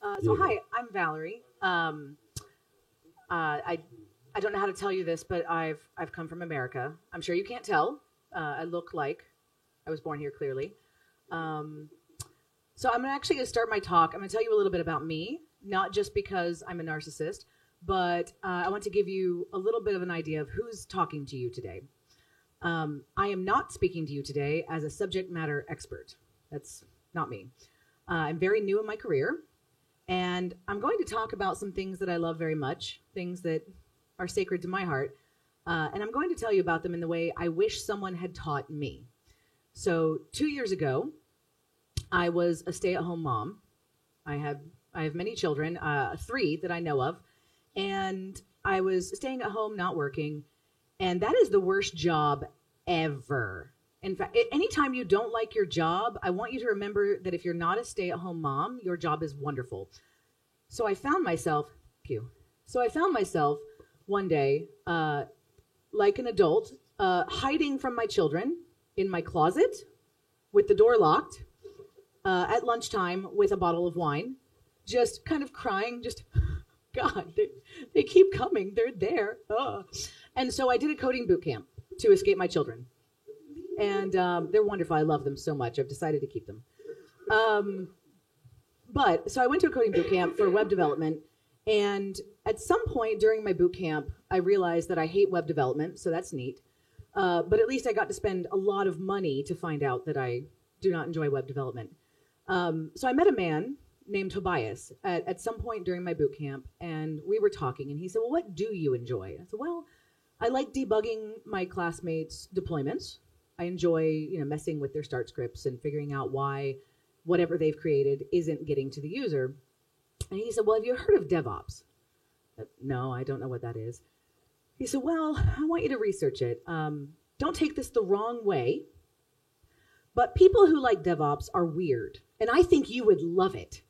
Hi, I'm Valerie. I I don't know how to tell you this, but I've come from America. I'm sure you can't tell. I look like I was born here clearly. Um, I'm actually going to start my talk. I'm going to tell you a little bit about me, not just because I'm a narcissist, but I want to give you a little bit of an idea of who's talking to you today. I am not speaking to you today as a subject matter expert. That's not me. I'm very new in my career, and I'm going to talk about some things that I love very much, things that are sacred to my heart, and I'm going to tell you about them in the way I wish someone had taught me. So 2 years ago, I was a stay-at-home mom. I have many children, three that I know of, and I was staying at home, not working, and that is the worst job ever. In fact, anytime you don't like your job, I want you to remember that if you're not a stay-at-home mom, your job is wonderful. So I found myself, thank you. So I found myself one day, like an adult, hiding from my children in my closet with the door locked at lunchtime with a bottle of wine, just kind of crying, just, God, they keep coming. They're there. Ugh. And so I did a coding boot camp to escape my children. And they're wonderful. I love them so much. I've decided to keep them. So I went to a coding boot camp for web development. And at some point during my boot camp, I realized that I hate web development. So that's neat. But at least I got to spend a lot of money to find out that I do not enjoy web development. So I met a man named Tobias at some point during my boot camp, and we were talking, and he said, well, what do you enjoy? I said, well, I like debugging my classmates' deployments. I enjoy, messing with their start scripts and figuring out why whatever they've created isn't getting to the user. And he said, well, have you heard of DevOps? No, I don't know what that is. He said, well, I want you to research it. Don't take this the wrong way, but people who like DevOps are weird, and I think you would love it.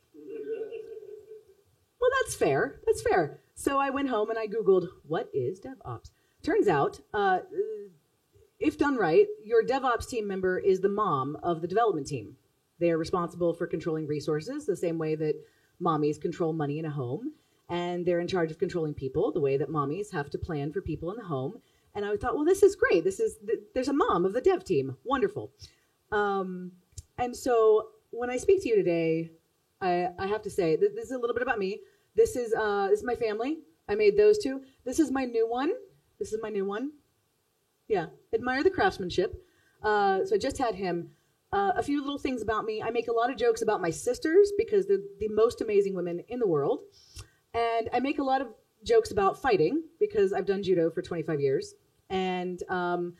Well, that's fair. That's fair. So I went home and I Googled, what is DevOps? Turns out, if done right, your DevOps team member is the mom of the development team. They are responsible for controlling resources the same way that mommies control money in a home. And they're in charge of controlling people the way that mommies have to plan for people in the home. And I thought, well, this is great. There's a mom of the dev team. Wonderful. And so when I speak to you today, I have to say, this is a little bit about me. This is my family. I made those two. This is my new one. Yeah, admire the craftsmanship. So I just had him. A few little things about me. I make a lot of jokes about my sisters because they're the most amazing women in the world. And I make a lot of jokes about fighting because I've done judo for 25 years. And I'm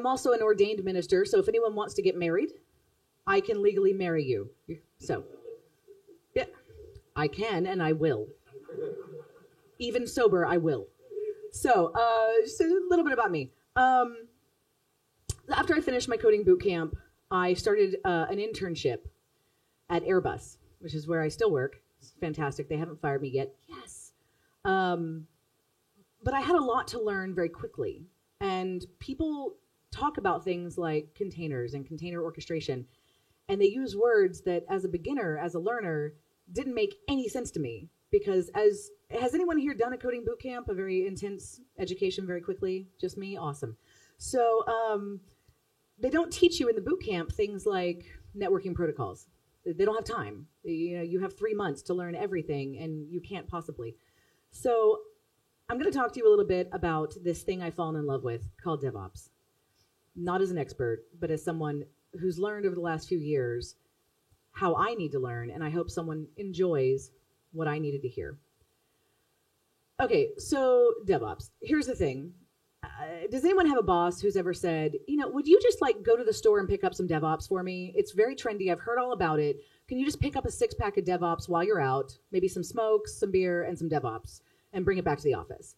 also an ordained minister. So if anyone wants to get married, I can legally marry you. So, yeah, I can and I will. Even sober, I will. So, just a little bit about me. After I finished my coding boot camp, I started an internship at Airbus, which is where I still work. It's fantastic. They haven't fired me yet. Yes. But I had a lot to learn very quickly. And people talk about things like containers and container orchestration, and they use words that as a beginner, as a learner, didn't make any sense to me. Because has anyone here done a coding boot camp, a very intense education very quickly? Just me? Awesome. So they don't teach you in the boot camp things like networking protocols. They don't have time. You have 3 months to learn everything, and you can't possibly. So I'm going to talk to you a little bit about this thing I've fallen in love with called DevOps. Not as an expert, but as someone who's learned over the last few years how I need to learn, and I hope someone enjoys what I needed to hear. Okay, so DevOps. Here's the thing. Does anyone have a boss who's ever said, would you just go to the store and pick up some DevOps for me? It's very trendy. I've heard all about it. Can you just pick up a 6-pack of DevOps while you're out? Maybe some smokes, some beer, and some DevOps, and bring it back to the office.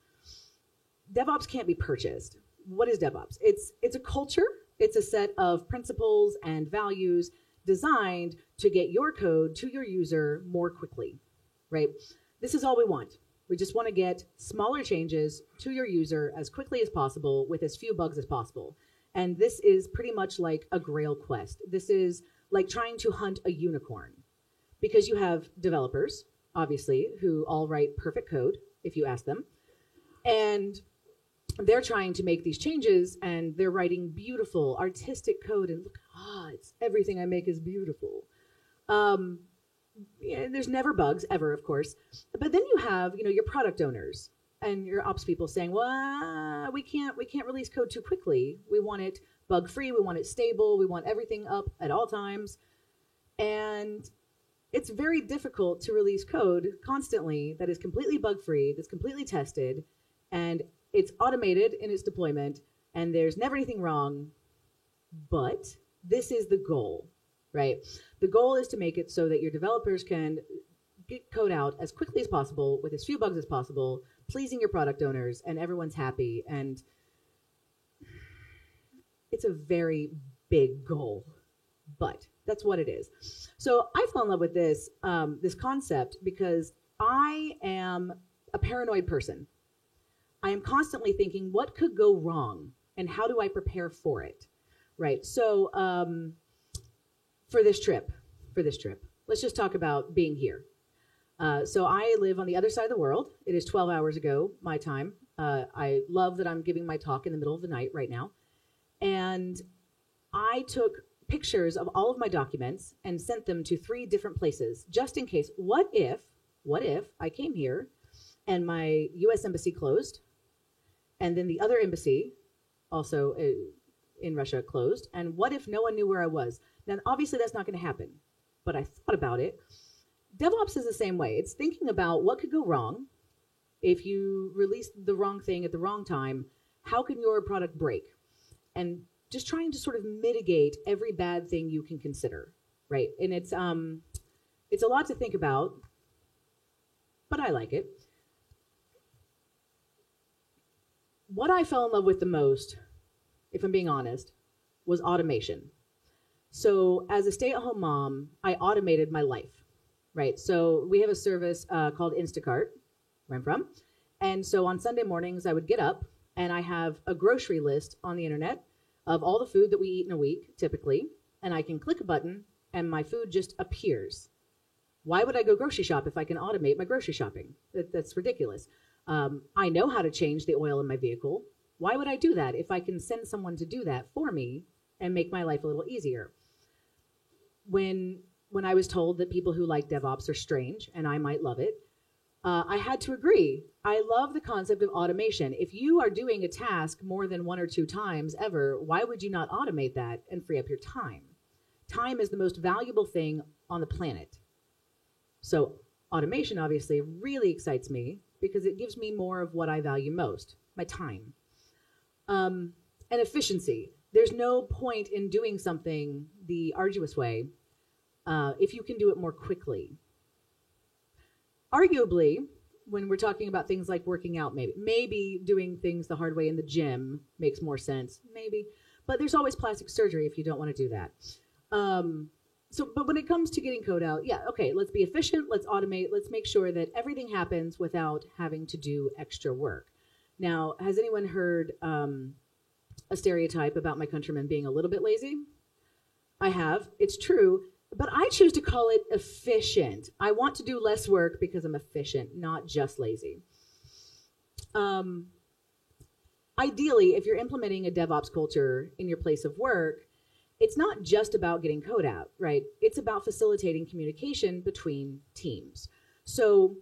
DevOps can't be purchased. What is DevOps? It's a culture. It's a set of principles and values designed to get your code to your user more quickly, right? This is all we want. We just want to get smaller changes to your user as quickly as possible with as few bugs as possible. And this is pretty much like a Grail quest. This is like trying to hunt a unicorn because you have developers, obviously, who all write perfect code if you ask them. And they're trying to make these changes, and they're writing beautiful, artistic code. And look, it's everything I make is beautiful. Yeah, there's never bugs, ever, of course. But then you have, your product owners and your ops people saying, well, we can't release code too quickly. We want it bug-free. We want it stable. We want everything up at all times. And it's very difficult to release code constantly that is completely bug-free, that's completely tested, and it's automated in its deployment, and there's never anything wrong. But this is the goal, right? The goal is to make it so that your developers can get code out as quickly as possible with as few bugs as possible, pleasing your product owners, and everyone's happy. And it's a very big goal, but that's what it is. So I fell in love with this concept because I am a paranoid person. I am constantly thinking, what could go wrong, and how do I prepare for it, right? So for this trip, let's just talk about being here. So I live on the other side of the world. It is 12 hours ago, my time. I love that I'm giving my talk in the middle of the night right now. And I took pictures of all of my documents and sent them to 3 different places, just in case. What if I came here and my U.S. embassy closed, and then the other embassy, also in Russia, closed, and what if no one knew where I was? Now, obviously, that's not going to happen, but I thought about it. DevOps is the same way. It's thinking about what could go wrong if you release the wrong thing at the wrong time. How can your product break? And just trying to sort of mitigate every bad thing you can consider, right? And it's a lot to think about, but I like it. What I fell in love with the most, if I'm being honest, was automation. So as a stay-at-home mom, I automated my life, right? So we have a service called Instacart, where I'm from. And so on Sunday mornings, I would get up and I have a grocery list on the internet of all the food that we eat in a week, typically. And I can click a button and my food just appears. Why would I go grocery shop if I can automate my grocery shopping? That's ridiculous. I know how to change the oil in my vehicle. Why would I do that if I can send someone to do that for me and make my life a little easier? When I was told that people who like DevOps are strange and I might love it, I had to agree. I love the concept of automation. If you are doing a task more than 1 or 2 times ever, why would you not automate that and free up your time? Time is the most valuable thing on the planet. So automation obviously really excites me because it gives me more of what I value most, my time. And efficiency. There's no point in doing something the arduous way if you can do it more quickly. Arguably, when we're talking about things like working out, maybe doing things the hard way in the gym makes more sense, maybe. But there's always plastic surgery if you don't want to do that. But when it comes to getting code out, yeah, okay, let's be efficient, let's automate, let's make sure that everything happens without having to do extra work. Now, has anyone heard a stereotype about my countrymen being a little bit lazy? I have. It's true. But I choose to call it efficient. I want to do less work because I'm efficient, not just lazy. Ideally, if you're implementing a DevOps culture in your place of work, it's not just about getting code out, right? It's about facilitating communication between teams. So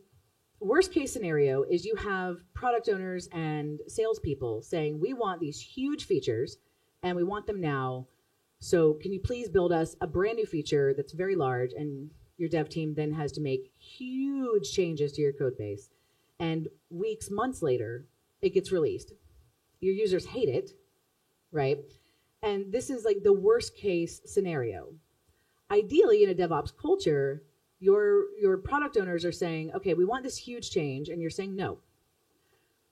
worst case scenario is you have product owners and salespeople saying, we want these huge features and we want them now. So can you please build us a brand new feature that's very large, and your dev team then has to make huge changes to your code base. And weeks, months later, it gets released. Your users hate it, right? And this is like the worst case scenario. Ideally, in a DevOps culture, your product owners are saying, okay, we want this huge change, and you're saying no.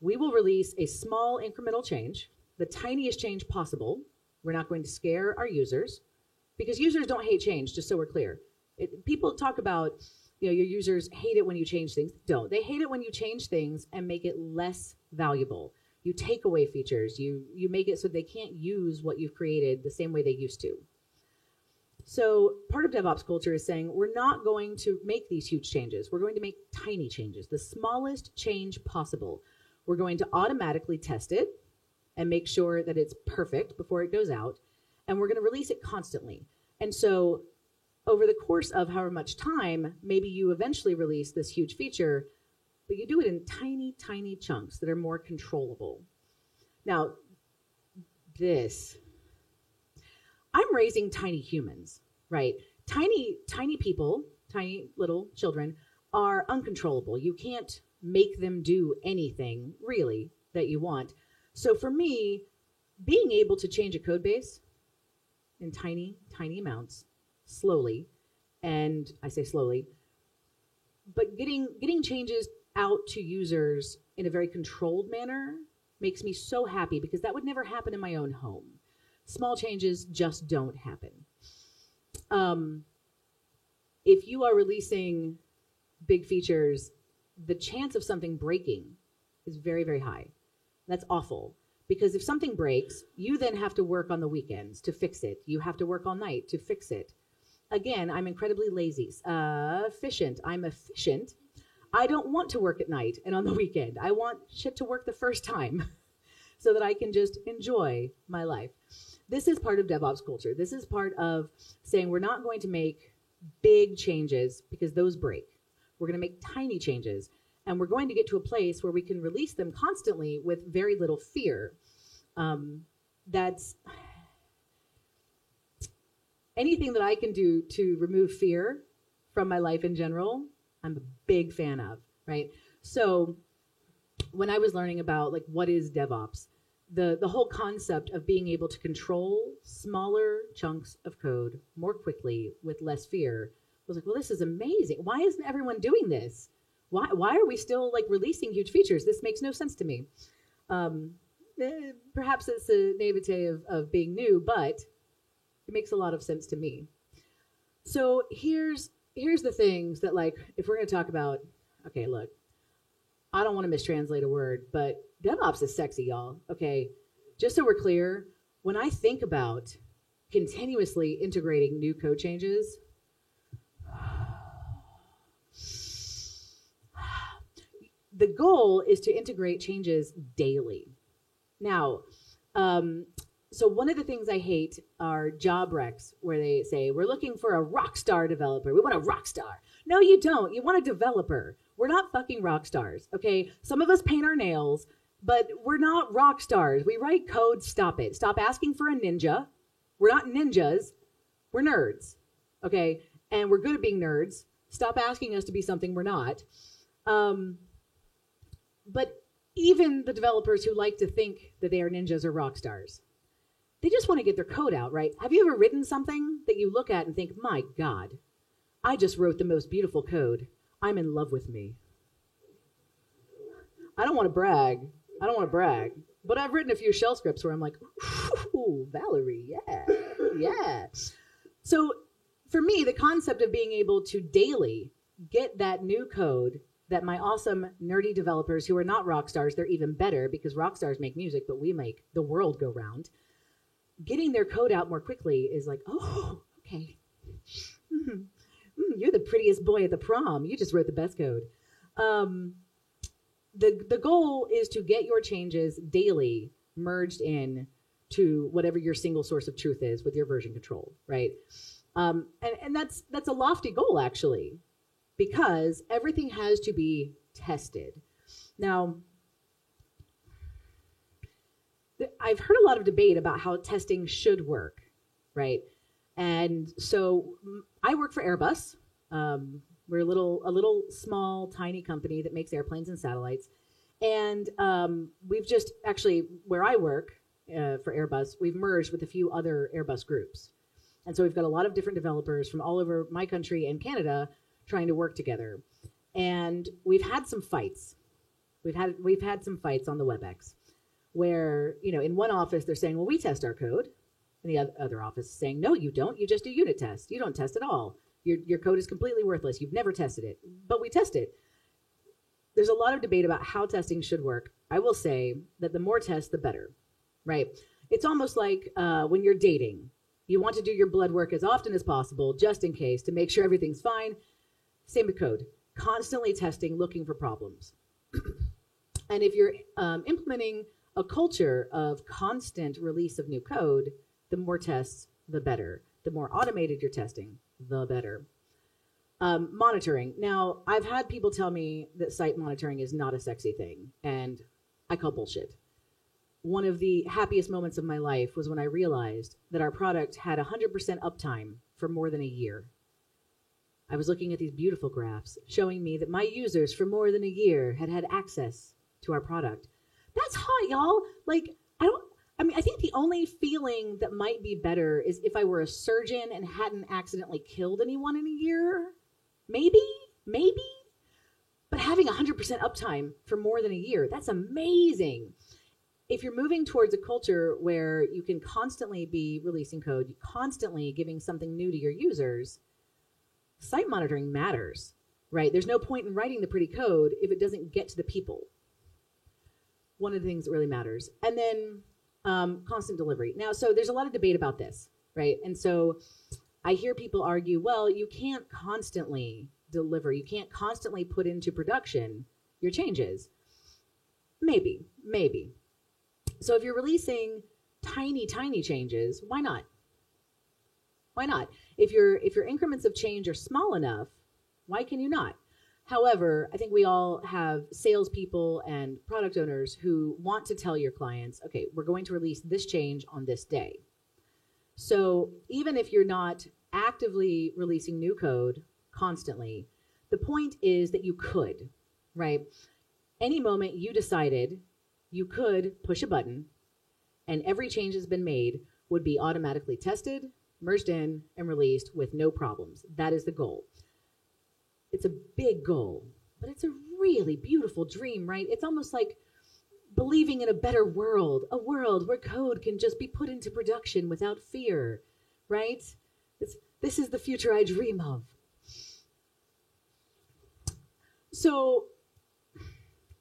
We will release a small incremental change, the tiniest change possible. We're not going to scare our users, because users don't hate change, just so we're clear. People talk about, your users hate it when you change things. Don't. They hate it when you change things and make it less valuable. You take away features. You make it so they can't use what you've created the same way they used to. So part of DevOps culture is saying we're not going to make these huge changes. We're going to make tiny changes, the smallest change possible. We're going to automatically test it and make sure that it's perfect before it goes out. And we're going to release it constantly. And so over the course of however much time, maybe you eventually release this huge feature, but you do it in tiny, tiny chunks that are more controllable. Now, I'm raising tiny humans, right? Tiny people, tiny little children are uncontrollable. You can't make them do anything really that you want. So for me, being able to change a code base in tiny, tiny amounts, slowly, and I say slowly, but getting changes out to users in a very controlled manner makes me so happy, because that would never happen in my own home. Small changes just don't happen. If you are releasing big features, the chance of something breaking is very, very high. That's awful, because if something breaks, you then have to work on the weekends to fix it. You have to work all night to fix it. Again, I'm incredibly lazy. Efficient. I'm efficient. I don't want to work at night and on the weekend. I want shit to work the first time so that I can just enjoy my life. This is part of DevOps culture. This is part of saying we're not going to make big changes because those break. We're going to make tiny changes, and we're going to get to a place where we can release them constantly with very little fear. That's anything that I can do to remove fear from my life in general, I'm a big fan of, right? So when I was learning about like what is DevOps, the whole concept of being able to control smaller chunks of code more quickly with less fear, I was like, well, this is amazing. Why isn't everyone doing this? Why are we still like releasing huge features? This makes no sense to me. Perhaps it's the naivete of being new, but it makes a lot of sense to me. So here's the things that, like, if we're going to talk about, okay, look, I don't want to mistranslate a word, but DevOps is sexy, y'all. Okay, just so we're clear, when I think about continuously integrating new code changes, the goal is to integrate changes daily. Now, so one of the things I hate are job recs where they say, we're looking for a rock star developer. We want a rock star. No, you don't. You want a developer. We're not fucking rock stars, okay? Some of us paint our nails, but we're not rock stars. We write code, stop it. Stop asking for a ninja. We're not ninjas. We're nerds, okay? And we're good at being nerds. Stop asking us to be something we're not. But even the developers who like to think that they are ninjas or rock stars, they just want to get their code out, right? Have you ever written something that you look at and think, my God, I just wrote the most beautiful code. I'm in love with me. I don't want to brag. But I've written a few shell scripts where I'm like, ooh, Valerie, yeah. So for me, the concept of being able to daily get that new code that my awesome nerdy developers who are not rock stars, they're even better because rock stars make music, but we make the world go round. Getting their code out more quickly is like, oh, okay. You're the prettiest boy at the prom. You just wrote the best code. The goal is to get your changes daily merged in to whatever your single source of truth is with your version control, right? And that's a lofty goal, actually, because everything has to be tested. Now, I've heard a lot of debate about how testing should work, right? And so I work for Airbus. We're a little small, tiny company that makes airplanes and satellites. And we've just actually, where I work for Airbus, we've merged with a few other Airbus groups. And so we've got a lot of different developers from all over my country and Canada trying to work together. And we've had some fights. We've had some fights on the WebEx where, you know, in one office they're saying, well, we test our code. And the other office is saying, no, you don't. You just do unit tests. You don't test at all. Your code is completely worthless. You've never tested it, but we test it. There's a lot of debate about how testing should work. I will say that the more tests, the better, right? It's almost like when you're dating. You want to do your blood work as often as possible, just in case, to make sure everything's fine. Same with code. Constantly testing, looking for problems. And if you're implementing a culture of constant release of new code, the more tests, the better. The more automated your testing, the better. Monitoring. Now, I've had people tell me that site monitoring is not a sexy thing, and I call bullshit. One of the happiest moments of my life was when I realized that our product had 100% uptime for more than a year. I was looking at these beautiful graphs showing me that my users for more than a year had had access to our product. That's hot, y'all. Like, I think the only feeling that might be better is if I were a surgeon and hadn't accidentally killed anyone in a year. Maybe. But having 100% uptime for more than a year, that's amazing. If you're moving towards a culture where you can constantly be releasing code, constantly giving something new to your users, site monitoring matters, right? There's no point in writing the pretty code if it doesn't get to the people. One of the things that really matters. And then constant delivery. Now, so there's a lot of debate about this, right? And so I hear people argue, well, you can't constantly deliver. You can't constantly put into production your changes. Maybe. So if you're releasing tiny changes, why not? Why not? If your increments of change are small enough, why can you not? However, I think we all have salespeople and product owners who want to tell your clients, okay, we're going to release this change on this day. So even if you're not actively releasing new code constantly, the point is that you could, right? Any moment you decided you could push a button and every change that's been made would be automatically tested, merged in, and released with no problems. That is the goal. It's a big goal, but it's a really beautiful dream, right? It's almost like believing in a better world, a world where code can just be put into production without fear, right? This is the future I dream of. So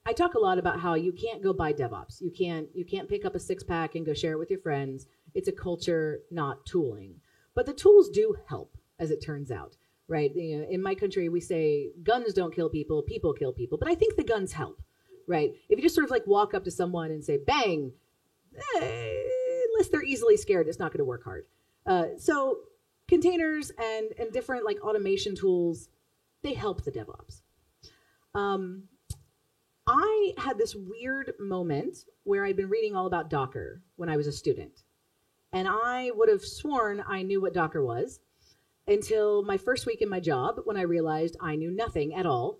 I talk a lot about how you can't go buy DevOps. You can't pick up a 6-pack and go share it with your friends. It's a culture, not tooling. But the tools do help, as it turns out, right? You know, in my country, we say guns don't kill people, people kill people. But I think the guns help, right? If you just sort of like walk up to someone and say, bang, unless they're easily scared, it's not going to work hard. So containers and different like automation tools, they help the DevOps. I had this weird moment where I'd been reading all about Docker when I was a student. And I would have sworn I knew what Docker was until my first week in my job when I realized I knew nothing at all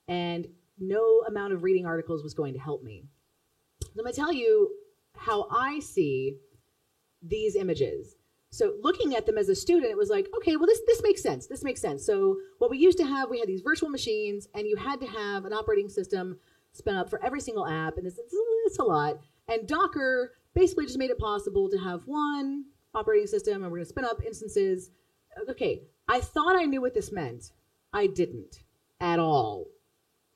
and no amount of reading articles was going to help me. So I'm going to tell you how I see these images. So looking at them as a student, it was like, okay, well, this makes sense. This makes sense. So what we used to have, we had these virtual machines and you had to have an operating system spin up for every single app, and it's a lot. And Docker basically just made it possible to have one operating system, and we're going to spin up instances. Okay, I thought I knew what this meant. I didn't at all.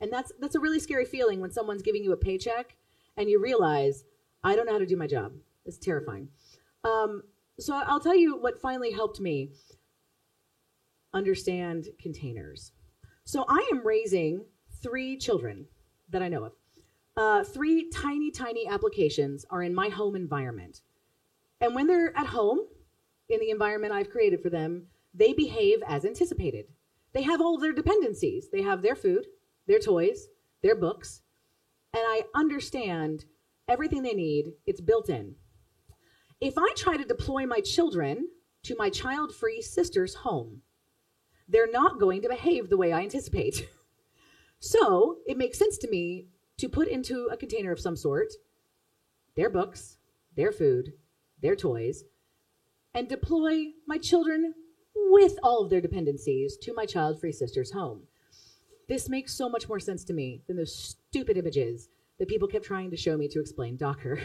And that's a really scary feeling when someone's giving you a paycheck, and you realize, I don't know how to do my job. It's terrifying. So I'll tell you what finally helped me understand containers. So I am raising 3 children that I know of. 3 tiny applications are in my home environment. And when they're at home, in the environment I've created for them, they behave as anticipated. They have all of their dependencies. They have their food, their toys, their books, and I understand everything they need. It's built in. If I try to deploy my children to my child-free sister's home, they're not going to behave the way I anticipate. So it makes sense to me to put into a container of some sort their books, their food, their toys, and deploy my children with all of their dependencies to my child-free sister's home. This makes so much more sense to me than those stupid images that people kept trying to show me to explain Docker.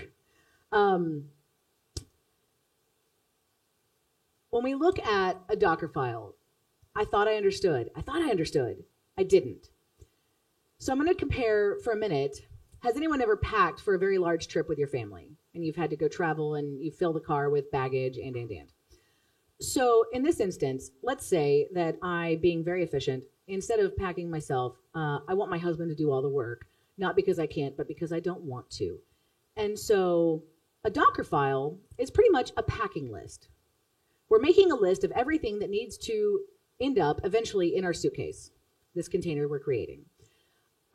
When we look at a Docker file, I thought I understood. I didn't. So I'm going to compare for a minute. Has anyone ever packed for a very large trip with your family? And you've had to go travel and you fill the car with baggage and. So in this instance, let's say that I, being very efficient, instead of packing myself, I want my husband to do all the work, not because I can't, but because I don't want to. And so a Docker file is pretty much a packing list. We're making a list of everything that needs to end up eventually in our suitcase, this container we're creating.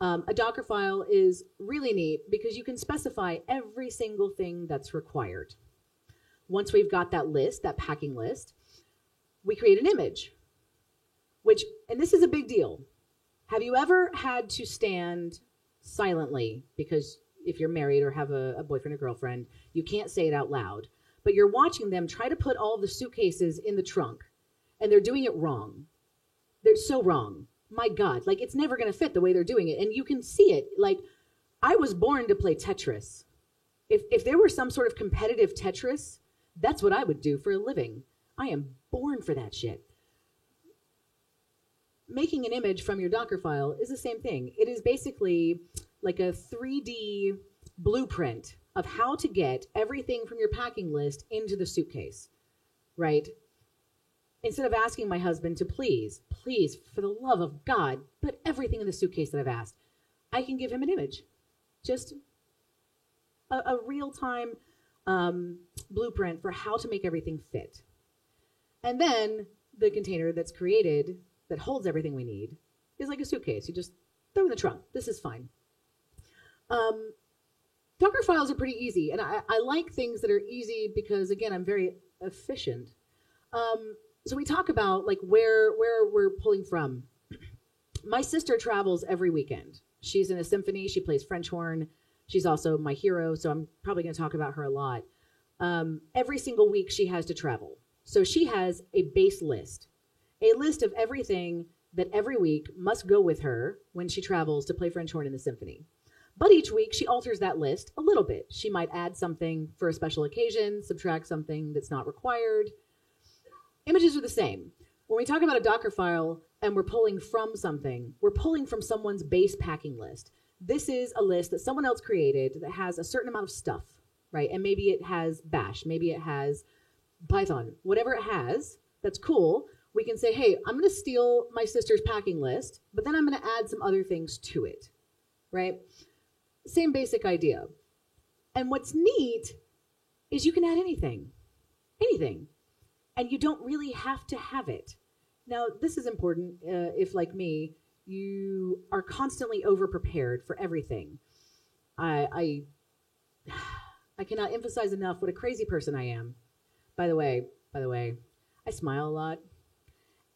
A Docker file is really neat because you can specify every single thing that's required. Once we've got that list, that packing list, we create an image, and this is a big deal. Have you ever had to stand silently because if you're married or have a boyfriend or girlfriend, you can't say it out loud, but you're watching them try to put all the suitcases in the trunk and they're doing it wrong. They're so wrong. My God, like it's never going to fit the way they're doing it. And you can see it. Like I was born to play Tetris. If there were some sort of competitive Tetris, that's what I would do for a living. I am born for that shit. Making an image from your Docker file is the same thing. It is basically like a 3D blueprint of how to get everything from your packing list into the suitcase, right? Instead of asking my husband to please, for the love of God, put everything in the suitcase that I've asked, I can give him an image. Just a real-time blueprint for how to make everything fit. And then the container that's created that holds everything we need is like a suitcase. You just throw in the trunk. This is fine. Docker files are pretty easy, and I like things that are easy because, again, I'm very efficient. So we talk about like where we're pulling from. My sister travels every weekend. She's in a symphony. She plays French horn. She's also my hero, so I'm probably going to talk about her a lot. Every single week she has to travel. So she has a base list, a list of everything that every week must go with her when she travels to play French horn in the symphony. But each week she alters that list a little bit. She might add something for a special occasion, subtract something that's not required. Images are the same. When we talk about a Docker file and we're pulling from something, we're pulling from someone's base packing list. This is a list that someone else created that has a certain amount of stuff, right? And maybe it has Bash, maybe it has Python, whatever it has, that's cool. We can say, hey, I'm going to steal my sister's packing list, but then I'm going to add some other things to it, right? Same basic idea. And what's neat is you can add anything. And you don't really have to have it. Now, this is important if, like me, you are constantly over-prepared for everything. I cannot emphasize enough what a crazy person I am. By the way, I smile a lot.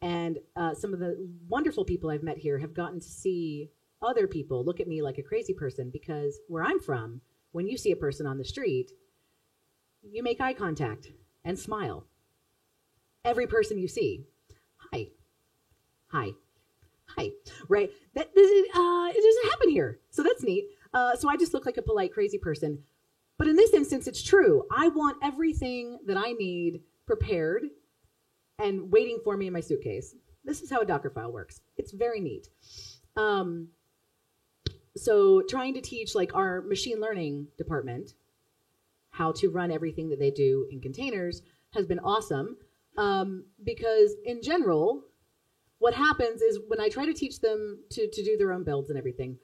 And some of the wonderful people I've met here have gotten to see other people look at me like a crazy person because where I'm from, when you see a person on the street, you make eye contact and smile. Every person you see, hi, right? It doesn't happen here. So that's neat. So I just look like a polite, crazy person. But in this instance, it's true. I want everything that I need prepared and waiting for me in my suitcase. This is how a Docker file works. It's very neat. So trying to teach like our machine learning department how to run everything that they do in containers has been awesome. Because in general, what happens is when I try to teach them to do their own builds and everything,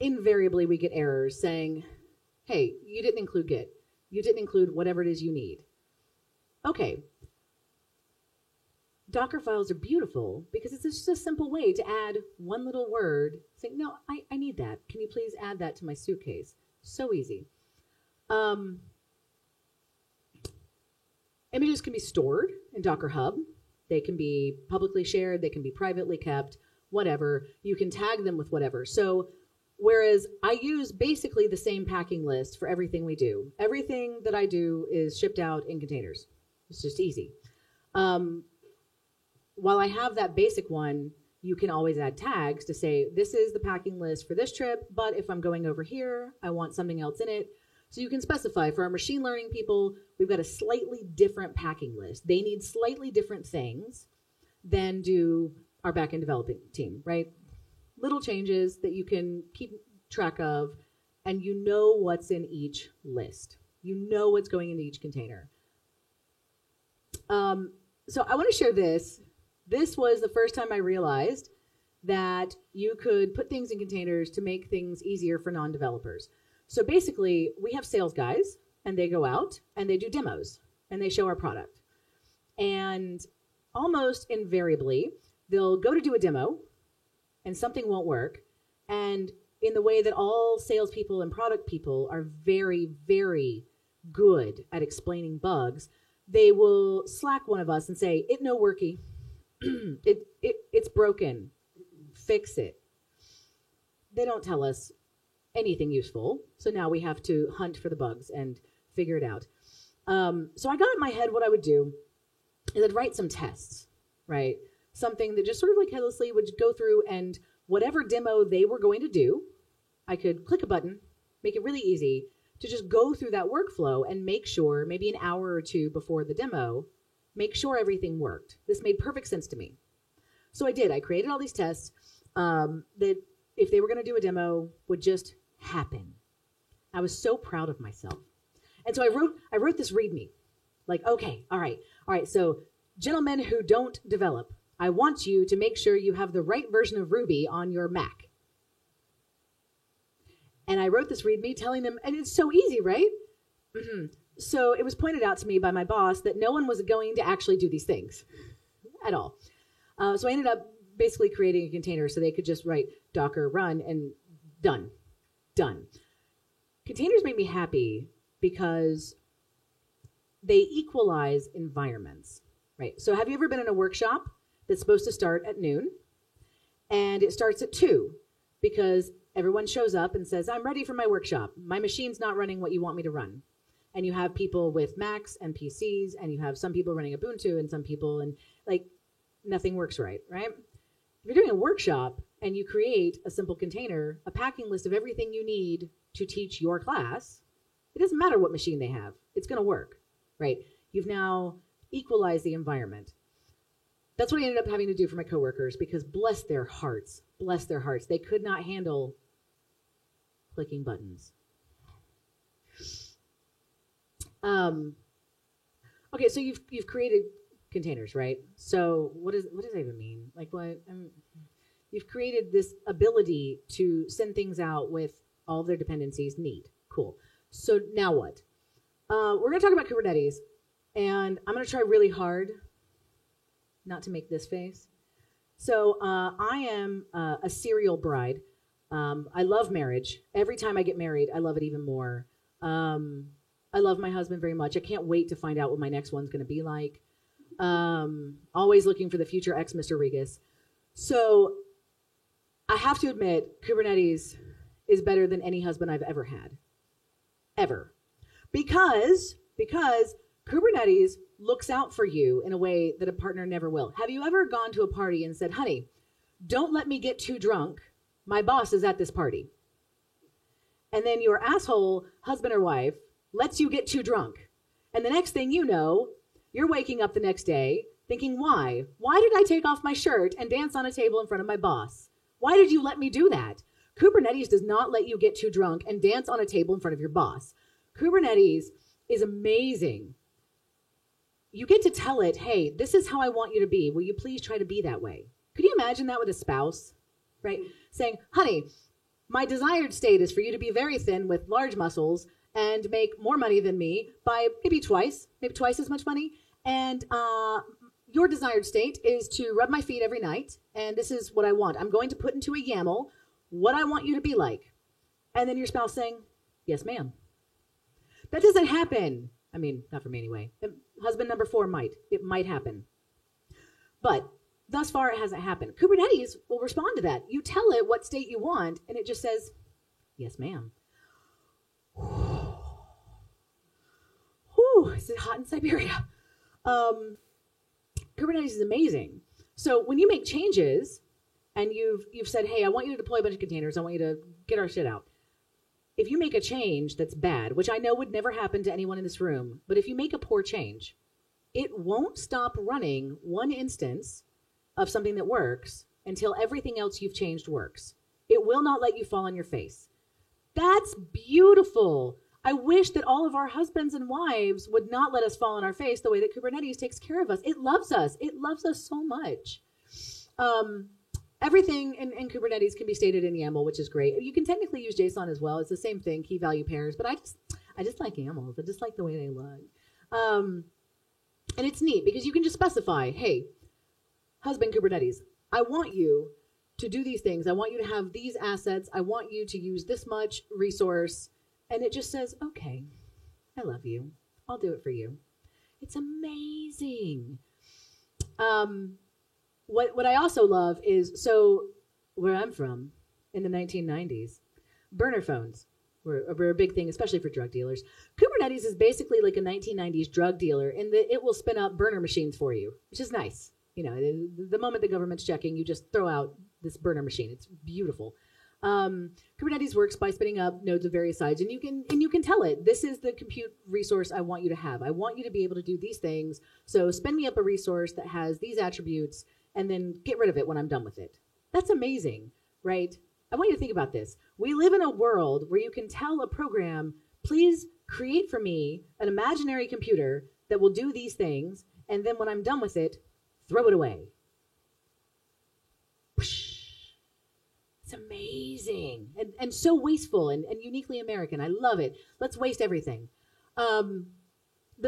invariably we get errors saying, hey, you didn't include Git. You didn't include whatever it is you need. Okay. Docker files are beautiful because it's just a simple way to add one little word saying, no, I need that. Can you please add that to my suitcase? So easy. Images can be stored in Docker Hub. They can be publicly shared. They can be privately kept, whatever. You can tag them with whatever. So whereas I use basically the same packing list for everything we do. Everything that I do is shipped out in containers. It's just easy. While I have that basic one, you can always add tags to say, this is the packing list for this trip, but if I'm going over here, I want something else in it. So you can specify for our machine learning people, we've got a slightly different packing list. They need slightly different things than do our backend developing team, right? Little changes that you can keep track of, and you know what's in each list. You know what's going into each container. So I want to share this. This was the first time I realized that you could put things in containers to make things easier for non-developers. So basically, we have sales guys, and they go out and they do demos and they show our product. And almost invariably, they'll go to do a demo and something won't work. And in the way that all salespeople and product people are very, very good at explaining bugs, they will slack one of us and say, "It no worky. It's broken. Fix it." They don't tell us anything useful. So now we have to hunt for the bugs and figure it out. So I got in my head what I would do is I'd write some tests, right? Something that just sort of like headlessly would go through, and whatever demo they were going to do, I could click a button, make it really easy to just go through that workflow and make sure, maybe an hour or two before the demo, make sure everything worked. This made perfect sense to me. So I did. I created all these tests that if they were going to do a demo would just happen. I was so proud of myself. And so I wrote this README. Like, okay, all right. So gentlemen who don't develop, I want you to make sure you have the right version of Ruby on your Mac. And I wrote this README telling them, and it's so easy, right? Mm-hmm. So it was pointed out to me by my boss that no one was going to actually do these things at all. So I ended up basically creating a container so they could just write Docker run and done. Containers make me happy because they equalize environments, right? So have you ever been in a workshop that's supposed to start at noon and it starts at 2 because everyone shows up and says, "I'm ready for my workshop. My machine's not running what you want me to run." And you have people with Macs and PCs, and you have some people running Ubuntu and some people, and like nothing works right? If you're doing a workshop and you create a simple container, a packing list of everything you need to teach your class, it doesn't matter what machine they have. It's going to work, right? You've now equalized the environment. That's what I ended up having to do for my coworkers because bless their hearts, they could not handle clicking buttons. Okay, so you've created containers, right? So what does that even mean? Like what? You've created this ability to send things out with all their dependencies. Neat, cool. So now what? We're going to talk about Kubernetes, and I'm going to try really hard not to make this face. So I am a serial bride. I love marriage. Every time I get married, I love it even more. I love my husband very much. I can't wait to find out what my next one's going to be like. Always looking for the future ex Mr. Regas. So I have to admit, Kubernetes is better than any husband I've ever had. Ever. Because Kubernetes looks out for you in a way that a partner never will. Have you ever gone to a party and said, "Honey, don't let me get too drunk. My boss is at this party." And then your asshole husband or wife lets you get too drunk. And the next thing you know, you're waking up the next day thinking, why? Why did I take off my shirt and dance on a table in front of my boss? Why did you let me do that? Kubernetes does not let you get too drunk and dance on a table in front of your boss. Kubernetes is amazing. You get to tell it, "Hey, this is how I want you to be. Will you please try to be that way?" Could you imagine that with a spouse, right? Saying, "Honey, my desired state is for you to be very thin with large muscles and make more money than me by maybe twice as much money. And your desired state is to rub my feet every night. And this is what I want. I'm going to put into a YAML what I want you to be like." And then your spouse saying, "Yes, ma'am." That doesn't happen. I mean, not for me anyway. Husband number 4 might. It might happen. But thus far, it hasn't happened. Kubernetes will respond to that. You tell it what state you want, and it just says, "Yes, ma'am." Whew, is it hot in Siberia? Kubernetes is amazing. So when you make changes and you've said, "Hey, I want you to deploy a bunch of containers. I want you to get our shit out." If you make a change that's bad, which I know would never happen to anyone in this room, but if you make a poor change, it won't stop running one instance of something that works until everything else you've changed works. It will not let you fall on your face. That's beautiful. I wish that all of our husbands and wives would not let us fall on our face the way that Kubernetes takes care of us. It loves us. It loves us so much. Everything in Kubernetes can be stated in YAML, which is great. You can technically use JSON as well. It's the same thing, key value pairs, but I just like YAMLs. I just like the way they look. And it's neat because you can just specify, hey, husband Kubernetes, I want you to do these things. I want you to have these assets. I want you to use this much resource. And it just says, okay, I love you. I'll do it for you. It's amazing. What I also love is, so where I'm from in the 1990s, burner phones were a big thing, especially for drug dealers. Kubernetes is basically like a 1990s drug dealer in that it will spin up burner machines for you, which is nice. You know, the moment the government's checking, you just throw out this burner machine. It's beautiful. Kubernetes works by spinning up nodes of various sizes, and you can tell it, this is the compute resource I want you to have. I want you to be able to do these things. So spin me up a resource that has these attributes, and then get rid of it when I'm done with it. That's amazing, right? I want you to think about this. We live in a world where you can tell a program, please create for me an imaginary computer that will do these things, and then when I'm done with it, throw it away. It's amazing and so wasteful and uniquely American. I love it. Let's waste everything. The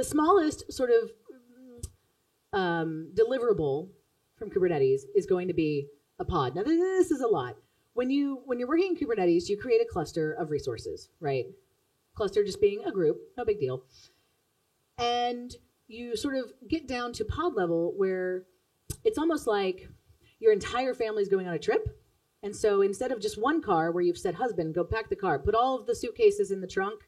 smallest sort of deliverable from Kubernetes is going to be a pod. Now, this is a lot. When you're working in Kubernetes, you create a cluster of resources, right? Cluster just being a group, no big deal. And you sort of get down to pod level where it's almost like your entire family's going on a trip. And so instead of just one car where you've said, husband, go pack the car, put all of the suitcases in the trunk,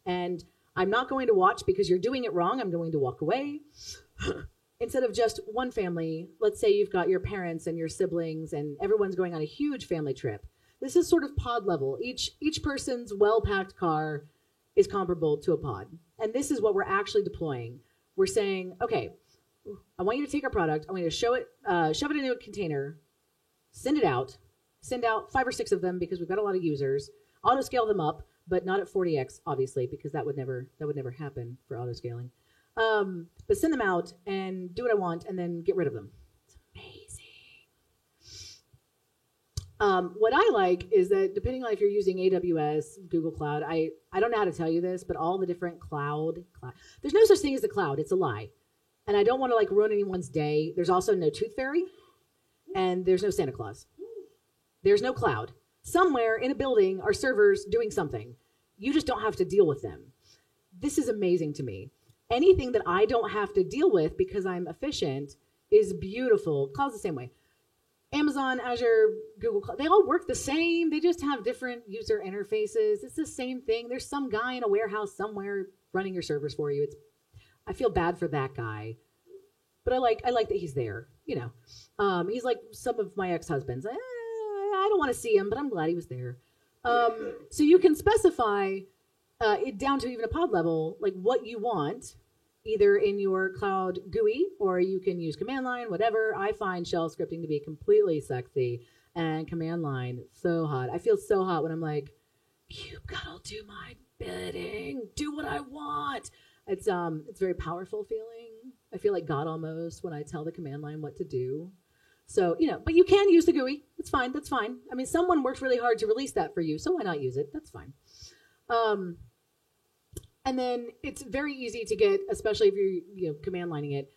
and I'm not going to watch because you're doing it wrong, I'm going to walk away. Instead of just one family, let's say you've got your parents and your siblings and everyone's going on a huge family trip. This is sort of pod level. Each person's well-packed car is comparable to a pod. And this is what we're actually deploying. We're saying, okay, I want you to take our product, I want you to shove it into a container, send out 5 or 6 of them because we've got a lot of users, auto scale them up, but not at 40x, obviously, because that would never happen for auto scaling. But send them out and do what I want and then get rid of them. It's amazing. What I like is that depending on if you're using AWS, Google Cloud, I don't know how to tell you this, but all the different cloud, there's no such thing as the cloud. It's a lie. And I don't want to like ruin anyone's day. There's also no Tooth Fairy and there's no Santa Claus. There's no cloud. Somewhere in a building are servers doing something. You just don't have to deal with them. This is amazing to me. Anything that I don't have to deal with because I'm efficient is beautiful. Cloud's the same way. Amazon, Azure, Google Cloud, they all work the same. They just have different user interfaces. It's the same thing. There's some guy in a warehouse somewhere running your servers for you. I feel bad for that guy, but I like that he's there. You know, he's like some of my ex-husbands. I don't want to see him, but I'm glad he was there. So you can specify it down to even a pod level, like what you want, either in your cloud GUI, or you can use command line, whatever. I find shell scripting to be completely sexy, and command line so hot. I feel so hot when I'm like, kubectl, do my bidding, do what I want. It's very powerful feeling. I feel like God almost when I tell the command line what to do. So, you know, but you can use the GUI. It's fine. That's fine. I mean, someone worked really hard to release that for you, so why not use it? That's fine. And then it's very easy to get, especially if you're command lining it,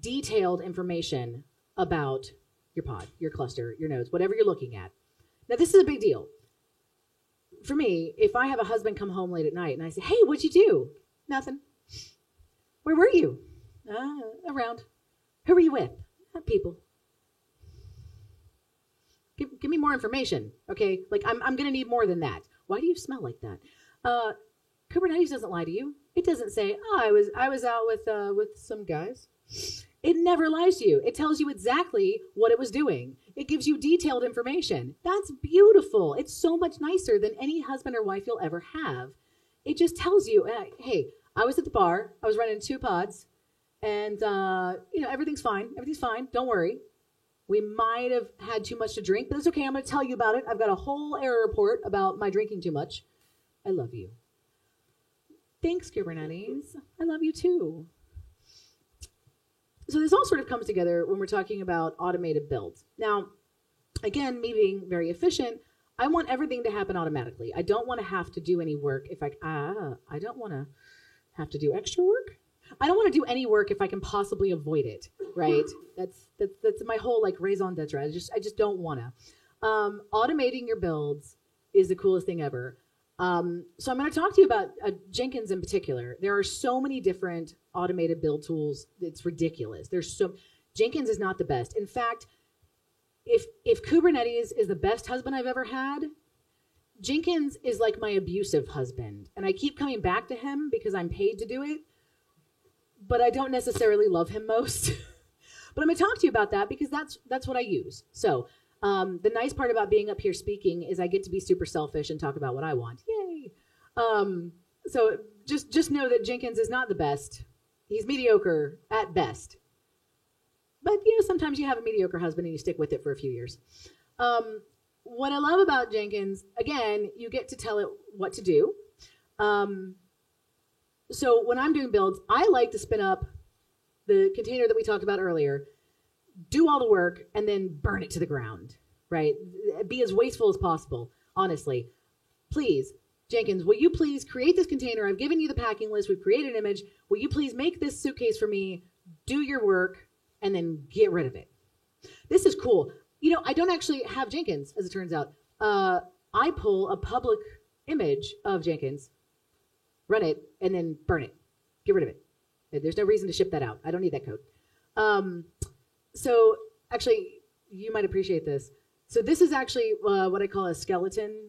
detailed information about your pod, your cluster, your nodes, whatever you're looking at. Now, this is a big deal. For me, if I have a husband come home late at night and I say, hey, what'd you do? Nothing. Where were you? Around. Who were you with? People. Give me more information, okay? Like, I'm going to need more than that. Why do you smell like that? Kubernetes doesn't lie to you. It doesn't say, oh, I was out with some guys. It never lies to you. It tells you exactly what it was doing. It gives you detailed information. That's beautiful. It's so much nicer than any husband or wife you'll ever have. It just tells you, hey, I was at the bar. I was running 2 pods, and everything's fine. Everything's fine. Don't worry. We might have had too much to drink, but it's okay. I'm going to tell you about it. I've got a whole error report about my drinking too much. I love you. Thanks, Kubernetes. I love you too. So this all sort of comes together when we're talking about automated builds. Now, again, me being very efficient, I want everything to happen automatically. I don't want to have to do any work if I don't want to have to do extra work. I don't want to do any work if I can possibly avoid it, right? That's my whole like raison d'etre. I just don't want to. Automating your builds is the coolest thing ever. So I'm going to talk to you about Jenkins in particular. There are so many different automated build tools. It's ridiculous. Jenkins is not the best. In fact, if Kubernetes is the best husband I've ever had, Jenkins is like my abusive husband. And I keep coming back to him because I'm paid to do it, but I don't necessarily love him most. But I'm going to talk to you about that because that's what I use. So the nice part about being up here speaking is I get to be super selfish and talk about what I want. Yay! So just know that Jenkins is not the best. He's mediocre at best. But, sometimes you have a mediocre husband and you stick with it for a few years. What I love about Jenkins, again, you get to tell it what to do. So when I'm doing builds, I like to spin up the container that we talked about earlier, do all the work, and then burn it to the ground, right? Be as wasteful as possible, honestly. Please, Jenkins, will you please create this container? I've given you the packing list. We've created an image. Will you please make this suitcase for me, do your work, and then get rid of it? This is cool. I don't actually have Jenkins, as it turns out. I pull a public image of Jenkins, run it, and then burn it. Get rid of it. There's no reason to ship that out. I don't need that code. So actually, you might appreciate this. So this is actually what I call a skeleton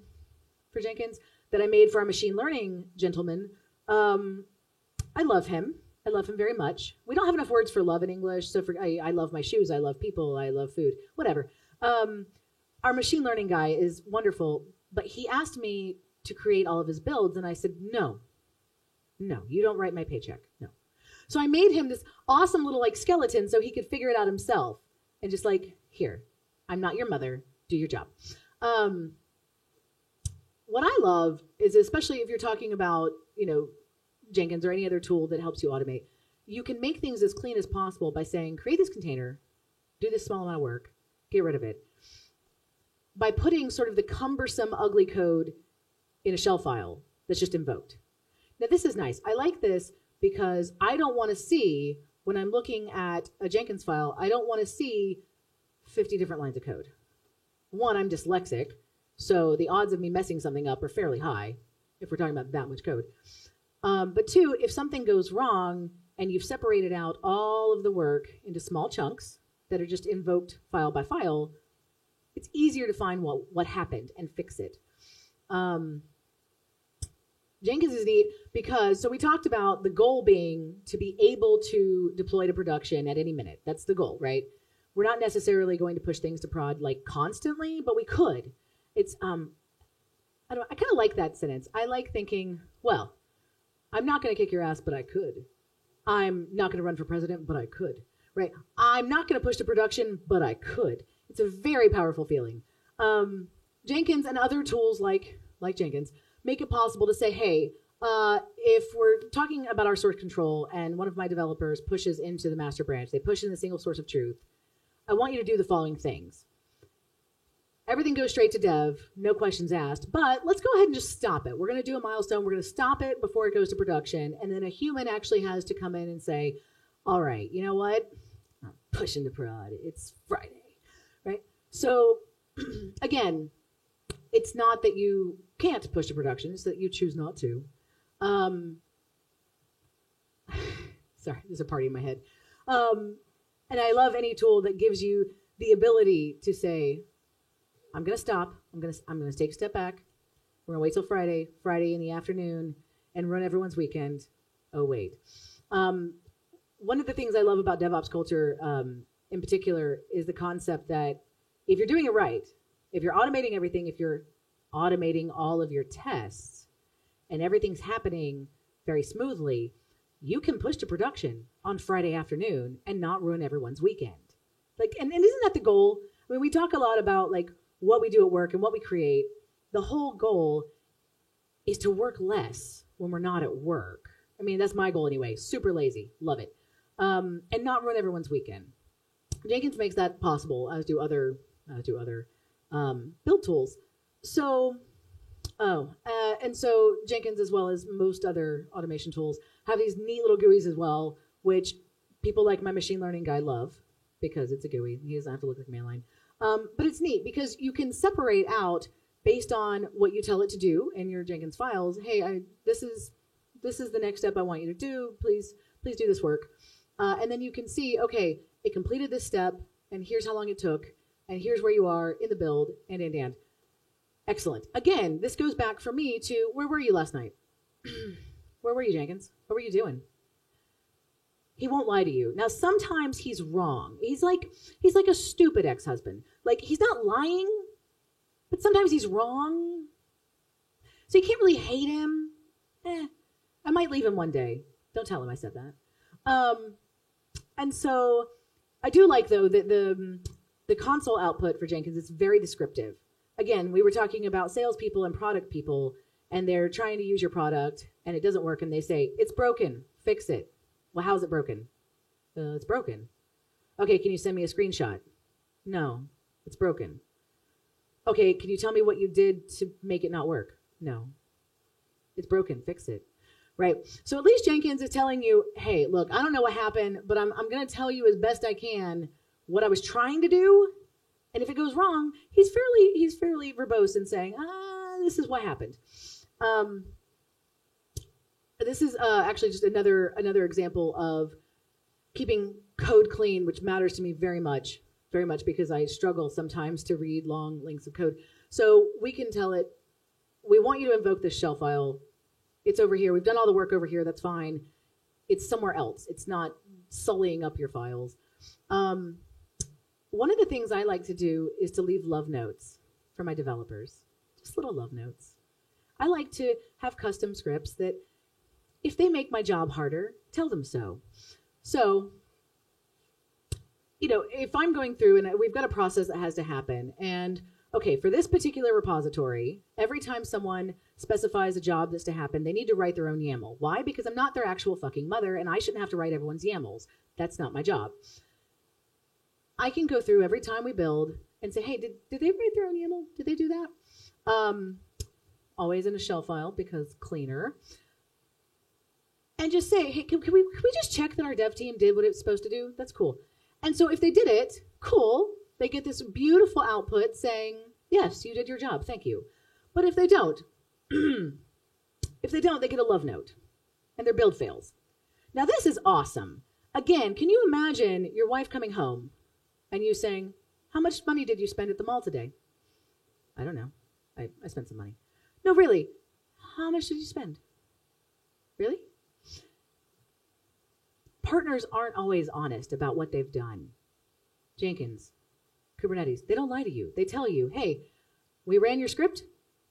for Jenkins that I made for our machine learning gentleman. I love him. I love him very much. We don't have enough words for love in English. So I love my shoes. I love people. I love food. Whatever. Our machine learning guy is wonderful, but he asked me to create all of his builds, and I said, no, you don't write my paycheck. No. So I made him this awesome little like skeleton so he could figure it out himself and just like, here, I'm not your mother, do your job. What I love is, especially if you're talking about, Jenkins or any other tool that helps you automate, you can make things as clean as possible by saying, create this container, do this small amount of work, get rid of it. By putting sort of the cumbersome, ugly code in a shell file that's just invoked. Now this is nice. I like this because I don't want to see, when I'm looking at a Jenkins file, I don't want to see 50 different lines of code. One, I'm dyslexic, so the odds of me messing something up are fairly high if we're talking about that much code. But two, if something goes wrong and you've separated out all of the work into small chunks that are just invoked file by file, it's easier to find what happened and fix it. Jenkins is neat because, so we talked about the goal being to be able to deploy to production at any minute. That's the goal, right? We're not necessarily going to push things to prod like constantly, but we could. It's, I kind of like that sentence. I like thinking, well, I'm not going to kick your ass, but I could. I'm not going to run for president, but I could, right? I'm not going to push to production, but I could. It's a very powerful feeling. Jenkins and other tools like Jenkins make it possible to say, hey, if we're talking about our source control and one of my developers pushes into the master branch, they push in the single source of truth, I want you to do the following things. Everything goes straight to dev, no questions asked, but let's go ahead and just stop it. We're going to do a milestone. We're going to stop it before it goes to production. And then a human actually has to come in and say, all right, you know what? I'm pushing to prod. It's Friday, right? So again, it's not that you can't push to production. It's that you choose not to. Sorry, there's a party in my head. And I love any tool that gives you the ability to say, I'm going to stop. I'm going to take a step back. We're going to wait till Friday in the afternoon, and run everyone's weekend. Oh, wait. One of the things I love about DevOps culture in particular is the concept that if you're doing it right, if you're automating everything, if you're automating all of your tests, and everything's happening very smoothly, you can push to production on Friday afternoon and not ruin everyone's weekend. Like, and isn't that the goal? I mean, we talk a lot about like what we do at work and what we create. The whole goal is to work less when we're not at work. I mean, that's my goal anyway. Super lazy. Love it. And not ruin everyone's weekend. Jenkins makes that possible, as do other build tools. So, and so Jenkins, as well as most other automation tools, have these neat little GUIs as well, which people like my machine learning guy love because it's a GUI. He doesn't have to look like mainline. But it's neat because you can separate out based on what you tell it to do in your Jenkins files. Hey, this is the next step I want you to do. Please do this work. And then you can see, okay, it completed this step, and here's how long it took, and here's where you are in the build, and. Excellent. Again, this goes back for me to, where were you last night? Where were you, Jenkins? What were you doing? He won't lie to you. Now, sometimes he's wrong. He's like a stupid ex-husband. Like, he's not lying, but sometimes he's wrong. So you can't really hate him. I might leave him one day. Don't tell him I said that. And so I do like, though, that the console output for Jenkins is very descriptive. Again, we were talking about salespeople and product people, and they're trying to use your product, and it doesn't work, and they say, it's broken, fix it. Well, how's it broken? It's broken. Okay, can you send me a screenshot? No, it's broken. Okay, can you tell me what you did to make it not work? No, it's broken, fix it. Right? So at least Jenkins is telling you, hey, look, I don't know what happened, but I'm going to tell you as best I can what I was trying to do. And if it goes wrong, he's fairly verbose in saying, this is what happened. This is actually just another example of keeping code clean, which matters to me very much because I struggle sometimes to read long lengths of code. So we can tell it, we want you to invoke this shell file. It's over here. We've done all the work over here. That's fine. It's somewhere else. It's not sullying up your files. One of the things I like to do is to leave love notes for my developers, just little love notes. I like to have custom scripts that if they make my job harder, tell them so. So, if I'm going through and we've got a process that has to happen, and okay, for this particular repository, every time someone specifies a job that's to happen, they need to write their own YAML. Why? Because I'm not their actual fucking mother, and I shouldn't have to write everyone's YAMLs. That's not my job. I can go through every time we build and say, hey, did they write their own YAML? Did they do that? Always in a shell file because cleaner. And just say, hey, can we just check that our dev team did what it was supposed to do? That's cool. And so if they did it, cool. They get this beautiful output saying, yes, you did your job. Thank you. But if they don't, they get a love note and their build fails. Now, this is awesome. Again, can you imagine your wife coming home and you saying, how much money did you spend at the mall today? I don't know. I spent some money. No, really. How much did you spend? Really? Partners aren't always honest about what they've done. Jenkins, Kubernetes, they don't lie to you. They tell you, hey, we ran your script.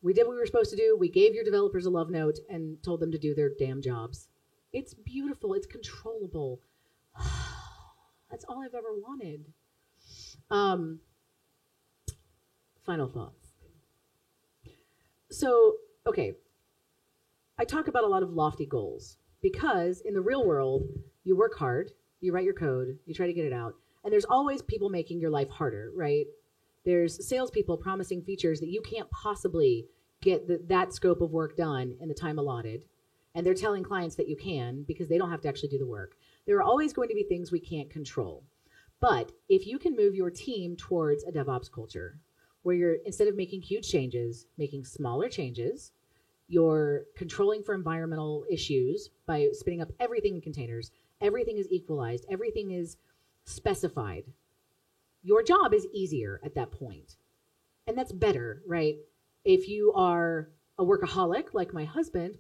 We did what we were supposed to do. We gave your developers a love note and told them to do their damn jobs. It's beautiful. It's controllable. That's all I've ever wanted. Final thoughts. So, okay, I talk about a lot of lofty goals because in the real world, you work hard, you write your code, you try to get it out, and there's always people making your life harder, right? There's salespeople promising features that you can't possibly get that scope of work done in the time allotted, and they're telling clients that you can because they don't have to actually do the work. There are always going to be things we can't control. But if you can move your team towards a DevOps culture where you're, instead of making huge changes, making smaller changes, you're controlling for environmental issues by spinning up everything in containers, everything is equalized, everything is specified, your job is easier at that point. And that's better, right? If you are a workaholic, like my husband,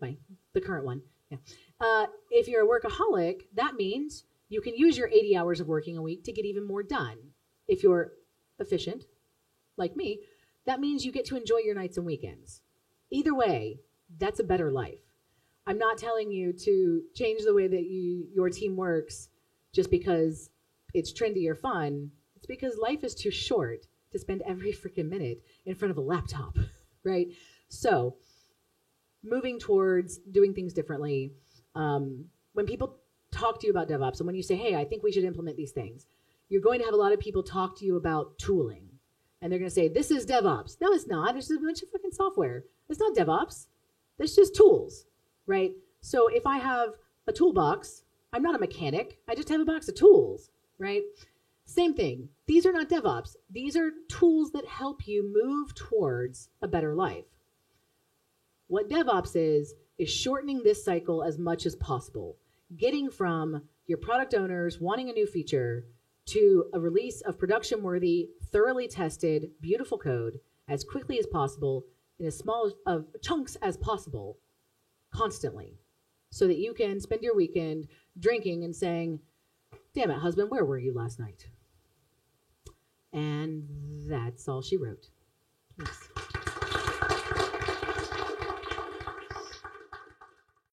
the current one, if you're a workaholic, that means you can use your 80 hours of working a week to get even more done. If you're efficient, like me, that means you get to enjoy your nights and weekends. Either way, that's a better life. I'm not telling you to change the way that your team works just because it's trendy or fun. It's because life is too short to spend every freaking minute in front of a laptop, right? So moving towards doing things differently. When people talk to you about DevOps and when you say, hey, I think we should implement these things, you're going to have a lot of people talk to you about tooling. And they're going to say, this is DevOps. No, it's not. It's just a bunch of fucking software. It's not DevOps. It's just tools, right? So if I have a toolbox, I'm not a mechanic. I just have a box of tools, right? Same thing. These are not DevOps. These are tools that help you move towards a better life. What DevOps is shortening this cycle as much as possible, getting from your product owners wanting a new feature to a release of production-worthy, thoroughly tested, beautiful code as quickly as possible in as small of chunks as possible, constantly, so that you can spend your weekend drinking and saying, damn it, husband, where were you last night? And that's all she wrote. Thanks.